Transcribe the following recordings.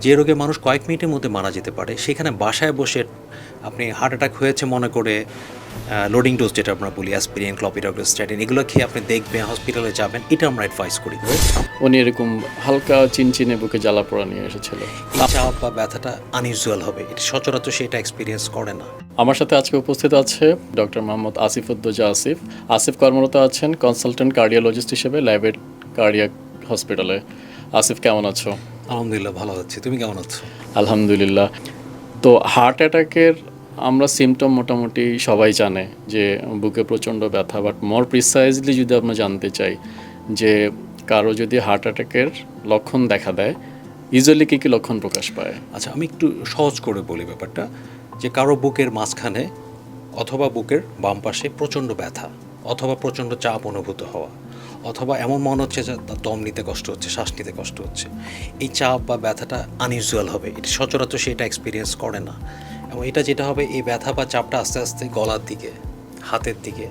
যে রোগে মানুষ কয়েক মিনিটের মধ্যে মারা যেতে পারে সেখানে বাসায় বসে আপনি হার্ট অ্যাটাক হয়েছে মনে করে লোডিং ডোজ যেটা আমরা বলি অ্যাসপিরিন, ক্লপিডোগ্রাস, স্ট্যাটিন এগুলো খেয়ে আপনি দেখবেন, হসপিটালে যাবেন, এটা আমরা অ্যাডভাইস করি। উনি এরকম হালকা চিনচিনে বুকে জ্বালা পোড়া নিয়ে এসেছিল। এই চাপ বা ব্যথাটা আনইউজুয়াল হবে, এটা সচরাচর সেটা এক্সপিরিয়েন্স করে না। আমার সাথে আজকে উপস্থিত আছে ডক্টর মোহাম্মদ আসিফুদ্দোজা আসিফ। আসিফ কর্মরত আছেন কনসালটেন্ট কার্ডিওলজিস্ট হিসেবে ল্যাবেট কার্ডিয়াক হসপিটালে। আসিফ, কেমন আছো? আলহামদুলিল্লাহ ভালো আছি, তুমি কেমন আছো? আলহামদুলিল্লাহ। তো হার্ট অ্যাটাকের আমরা সিমটম মোটামুটি সবাই জানে যে বুকে প্রচণ্ড ব্যথা, বাট মোর প্রিসাইজলি যদি আমরা জানতে চাই যে কারো যদি হার্ট অ্যাটাকের লক্ষণ দেখা দেয়, ইউজুয়ালি কী কী লক্ষণ প্রকাশ পায়? আচ্ছা, আমি একটু সহজ করে বলি ব্যাপারটা, যে কারো বুকের মাঝখানে অথবা বুকের বাম পাশে প্রচণ্ড ব্যথা অথবা প্রচণ্ড চাপ অনুভূত হওয়া অথবা এমন মনে হচ্ছে যে তার দম নিতে কষ্ট হচ্ছে, শ্বাস নিতে কষ্ট হচ্ছে, এই চাপ বা ব্যথাটা আনইউজুয়াল হবে, এটা সচরাচর সেটা এক্সপিরিয়েন্স করে না। এবং এটা যেটা হবে, এই ব্যথা বা চাপটা আস্তে আস্তে গলার দিকে, হাতের দিকে,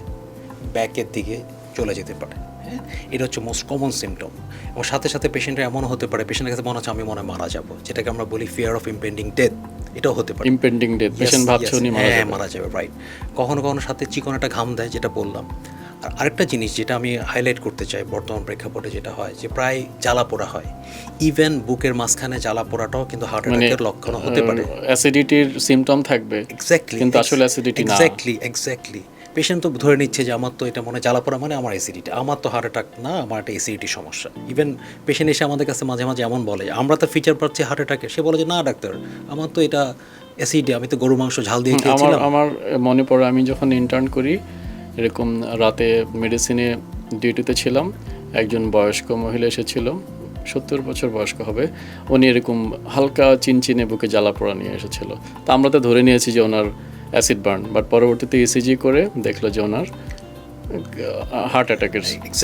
ব্যাকের দিকে চলে যেতে পারে। হ্যাঁ, এটা হচ্ছে মোস্ট কমন সিমটম। এবং সাথে সাথে পেশেন্টের এমনও হতে পারে, পেশেন্টের কাছে মনে হচ্ছে আমি মনে মারা যাবো, যেটাকে আমরা বলি ফিয়ার অফ ইম্পেন্ডিং ডেথ, এটাও হতে পারে। ইমপেন্ডিং ডেথ, পেশেন্ট ভাবছে উনি মারা যাবে, রাইট। কখনো কখনো সাথে চিকন একটা ঘাম দেয়, যেটা বললাম। আর আরেকটা জিনিস যেটা আমি হাইলাইট করতে চাই বর্তমান প্রেক্ষাপটে, যেটা হয় যে প্রায় জ্বালা পোড়া হয়। ইভেন বুকের মাঝখানে জ্বালা পোড়াটাও কিন্তু হার্ট অ্যাটাকের লক্ষণ হতে পারে। অ্যাসিডিটির সিমটম থাকবে, এক্স্যাক্টলি, কিন্তু আসলে অ্যাসিডিটি না। এক্স্যাক্টলি পেশেন্ট তো ধরে নিচ্ছে যে আমার তো এটা মনে জ্বালা পোড়া মানে আমার অ্যাসিডিটি, আমার তো হার্ট অ্যাটাক না, আমার একটা অ্যাসিডিটি সমস্যা। ইভেন পেশেন্ট এসে আমাদের কাছে মাঝে মাঝে এমন বলে, আমরা তো ফিচার পাচ্ছি হার্ট অ্যাটাকে, সে বলে যে না ডাক্তার, আমার তো এটা অ্যাসিডি, আমি তো গরু মাংস ঝাল দিয়ে খেয়েছিলাম। আমার মনে পড়ে আমি যখন ইন্টার্ন করি, এরকম রাতে মেডিসিনে ডিউটিতে ছিলাম, একজন বয়স্ক মহিলা এসেছিল, 70 বছর বয়স্ক হবে। উনি এরকম হালকা চিনচিনে বুকে জ্বালা পোড়া নিয়ে এসেছিল। তো আমরা তো ধরে নিয়েছি যে ওনার অ্যাসিড বার্ন, বাট পরবর্তীতে ইসিজি করে দেখলো যে ওনার হার্ট অ্যাটাকের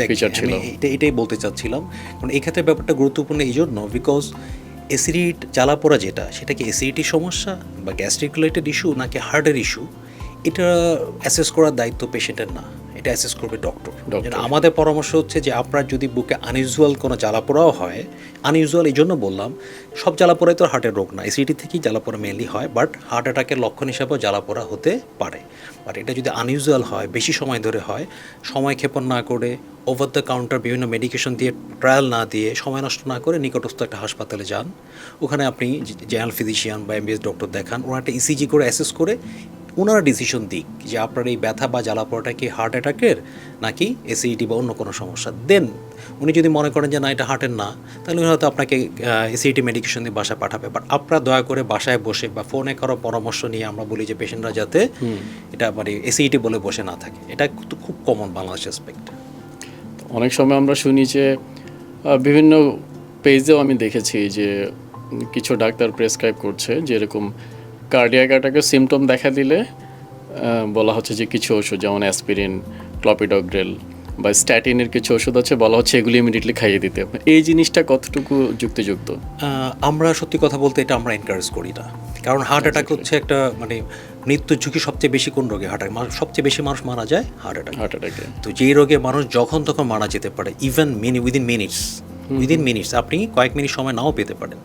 ফিচার ছিল। এটাই বলতে চাচ্ছিলাম, কারণ এই ক্ষেত্রে ব্যাপারটা গুরুত্বপূর্ণ এই জন্য, বিকজ অ্যাসিডিট জ্বালা পোড়া যেটা, সেটা কি অ্যাসিডিটির সমস্যা বা গ্যাস্ট্রিক রিলেটেড ইস্যু নাকি হার্টের ইস্যু, এটা অ্যাসেস করার দায়িত্ব পেশেন্টের না, এটা অ্যাসেস করবে ডক্টর। আমাদের পরামর্শ হচ্ছে যে আপনার যদি বুকে আনইউজুয়াল কোনো জ্বালাপোড়াও হয়, আনইউজুয়াল এই জন্য বললাম, সব জ্বালাপোড়াই তো হার্টের রোগ না, অ্যাসিডিটি থেকেই জ্বালাপোড়া মেনলি হয়, বাট হার্ট অ্যাটাকের লক্ষণ হিসাবেও জ্বালাপোড়া হতে পারে। বাট এটা যদি আনইউজুয়াল হয়, বেশি সময় ধরে হয়, সময় ক্ষেপণ না করে, ওভার দ্য কাউন্টার বিভিন্ন মেডিকেশন দিয়ে ট্রায়াল না দিয়ে, সময় নষ্ট না করে নিকটস্থ একটা হাসপাতালে যান, ওখানে আপনি জেনারেল ফিজিশিয়ান বা এমবিএস ডক্টর দেখান, ওরা একটা ইসিজি করে অ্যাসেস করে ওনারা ডিসিশন দিক যে আপনার এই ব্যথা বা জ্বালাপোড়াটা কি হার্ট অ্যাটাকের নাকি অ্যাসিডিটি বা অন্য কোনো সমস্যা। দেন উনি যদি মনে করেন যে না এটা হার্টের না, তাহলে উনি হয়তো আপনাকে অ্যাসিডিটি মেডিকেশন দিয়ে বাসায় পাঠাবে। বাট আপনারা দয়া করে বাসায় বসে বা ফোনে কারো পরামর্শ নিয়ে, আমরা বলি যে পেশেন্টরা যাতে এটা মানে অ্যাসিডিটি বলে বসে না থাকে, এটা খুব কমন বাংলাদেশ অ্যাসপেক্ট। অনেক সময় আমরা শুনি যে বিভিন্ন পেজেও আমি দেখেছি যে কিছু ডাক্তার প্রেসক্রাইব করছে যে এরকম কার্ডিয়াক অ্যাটাকের সিমটম দেখা দিলে বলা হচ্ছে যে কিছু ওষুধ, যেমন অ্যাসপিরিন, ক্লপিডোগ্রেল বা স্ট্যাটিনের কিছু ওষুধ আছে, বলা হচ্ছে এগুলি ইমিডিয়েটলি খাইয়ে দিতে। এই জিনিসটা কতটুকু যুক্তিযুক্ত? আমরা সত্যি কথা বলতে এটা আমরা এনকারেজ করি না, কারণ হার্ট অ্যাটাক হচ্ছে একটা মানে মৃত্যুর ঝুঁকি সবচেয়ে বেশি কোন রোগে, হার্ট অ্যাটাক, সবচেয়ে বেশি মানুষ মারা যায় হার্ট অ্যাটাকে। তো যেই রোগে মানুষ যখন তখন মারা যেতে পারে, ইভেন উইদিন মিনিটস, আপনি কয়েক মিনিট সময় নাও পেতে পারেন।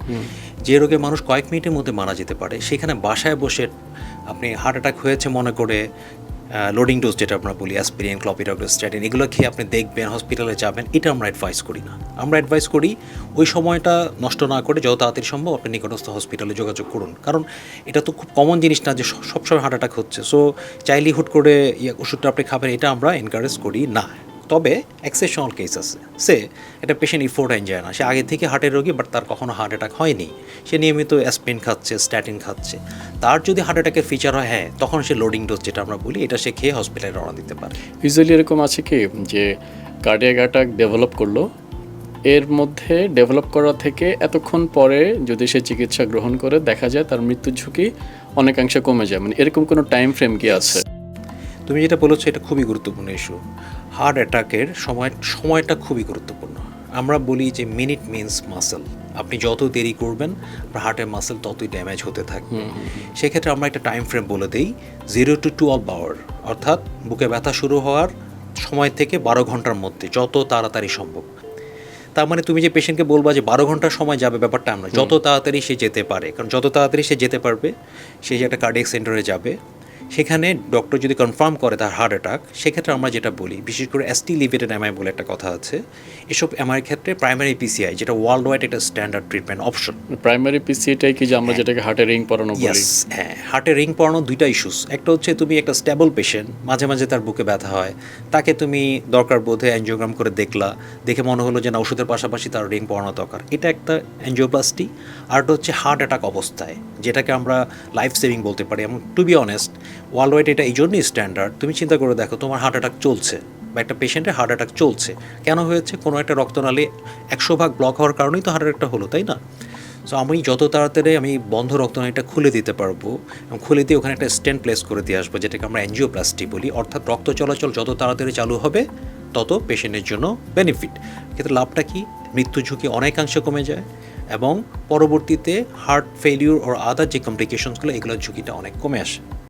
যে রোগে মানুষ কয়েক মিনিটের মধ্যে মারা যেতে পারে, সেখানে বাসায় বসে আপনি হার্ট অ্যাটাক হয়েছে মনে করে লোডিং ডোজ যেটা আমরা বলি অ্যাসপিরিন, ক্লপিডোগ্রাস, স্ট্যাটিন এগুলো খেয়ে আপনি দেখবেন, হসপিটালে যাবেন, এটা আমরা অ্যাডভাইস করি না। আমরা অ্যাডভাইস করি ওই সময়টা নষ্ট না করে যত তাড়াতাড়ি সম্ভব আপনি নিকটস্থ হসপিটালে যোগাযোগ করুন, কারণ এটা তো খুব কমন জিনিস না যে সবসময় হার্ট অ্যাটাক হচ্ছে। সো চাইলে হুট করে ওষুধটা আপনি খাবেন, এটা আমরা এনকারেজ করি না। তবে এক্সেপশনাল কেস আছে, সে একটা পেশেন্ট ইফোর্ট এনজয় না, সে আগে থেকে হার্টের রোগী, বাট তার কখনো হার্ট অ্যাটাক হয়নি, সে নিয়মিত অ্যাসপিরিন খাচ্ছে, স্ট্যাটিন খাচ্ছে, তার যদি হার্ট অ্যাটাকের ফিচার হয়, হ্যাঁ, তখন সে লোডিং ডোজ যেটা আমরা বলি এটা সে খেয়ে হসপিটালে রওনা দিতে পারে। ইউজুয়ালি এরকম আছে কি যে কার্ডিয়াক অ্যাটাক ডেভেলপ করলো, এর মধ্যে ডেভেলপ করা থেকে এতক্ষণ পরে যদি সে চিকিৎসা গ্রহণ করে, দেখা যায় তার মৃত্যুর ঝুঁকি অনেকাংশে কমে যায়। মানে এরকম কোনো টাইম ফ্রেম কি আছে? তুমি যেটা বলেছো এটা খুবই গুরুত্বপূর্ণ ইস্যু। হার্ট অ্যাটাকের সময়টা খুবই গুরুত্বপূর্ণ। আমরা বলি যে মিনিট মিনস মাসেল, আপনি যত দেরি করবেন আপনার হার্টের মাসেল ততই ড্যামেজ হতে থাকবে। সেক্ষেত্রে আমরা একটা টাইম ফ্রেম বলে দিই, 0 to 12 আওয়ার, অর্থাৎ বুকে ব্যথা শুরু হওয়ার সময় থেকে 12 ঘন্টার মধ্যে, যত তাড়াতাড়ি সম্ভব। তার মানে তুমি যে পেশেন্টকে বলবা যে 12 ঘন্টা সময় যাবে, ব্যাপারটা আমরা যত তাড়াতাড়ি সে যেতে পারে, কারণ যত তাড়াতাড়ি সে যেতে পারবে সে যে একটা কার্ডিয়াক সেন্টারে যাবে, সেখানে ডক্টর যদি কনফার্ম করে তার হার্ট অ্যাটাক, সেক্ষেত্রে আমরা যেটা বলি, বিশেষ করে এসটি লিভেটেড এমআই বলে একটা কথা আছে, এসব এমআইয়ের ক্ষেত্রে প্রাইমারি পিসিআই, যেটা ওয়ার্ল্ড ওয়াইড একটা স্ট্যান্ডার্ড ট্রিটমেন্ট অপশন। প্রাইমারি পিসিটাই কি যে আমরা যেটাকে হার্টে রিং পরানো বলি? ইয়েস, হ্যাঁ, হার্টে রিং পরানো দুইটা ইস্যুস। একটা হচ্ছে তুমি একটা স্টেবল পেশেন্ট, মাঝে মাঝে তার বুকে ব্যথা হয়, তাকে তুমি দরকার বোধে অ্যানজিওগ্রাম করে দেখলা, দেখে মনে হলো যে না, ওষুধের পাশাপাশি তার রিং পরানো দরকার, এটা একটা অ্যানজিওপ্লাস্টি। আরটা হচ্ছে হার্ট অ্যাটাক অবস্থায়, যেটাকে আমরা লাইফ সেভিং বলতে পারি। এবং to be honest, world wide এটা এই জন্যই স্ট্যান্ডার্ড। তুমি চিন্তা করে দেখো, তোমার হার্ট অ্যাটাক চলছে বা একটা পেশেন্টের হার্ট অ্যাটাক চলছে, কেন হয়েছে? কোনো একটা রক্তনালী 100 ভাগ ব্লক হওয়ার কারণেই তো হার্ট অ্যাটাকটা হলো, তাই না? সো আমি যত তাড়াতাড়ি আমি বন্ধ রক্তনালীটা খুলে দিতে পারবো এবং খুলে দিয়ে ওখানে একটা স্টেন্ট প্লেস করে দিয়ে আসবো, যেটাকে আমরা অ্যানজিওপ্লাস্টি বলি। অর্থাৎ রক্ত চলাচল যত তাড়াতাড়ি চালু হবে তত পেশেন্টের জন্য বেনিফিট। ক্ষেত্রে লাভটা কি? মৃত্যু ঝুঁকি অনেকাংশে কমে যায় এবং পরবর্তীতে হার্ট ফেলিউর ও আদার যে কমপ্লিকেশনসগুলো, এগুলোর ঝুঁকিটা অনেক কমে আসে।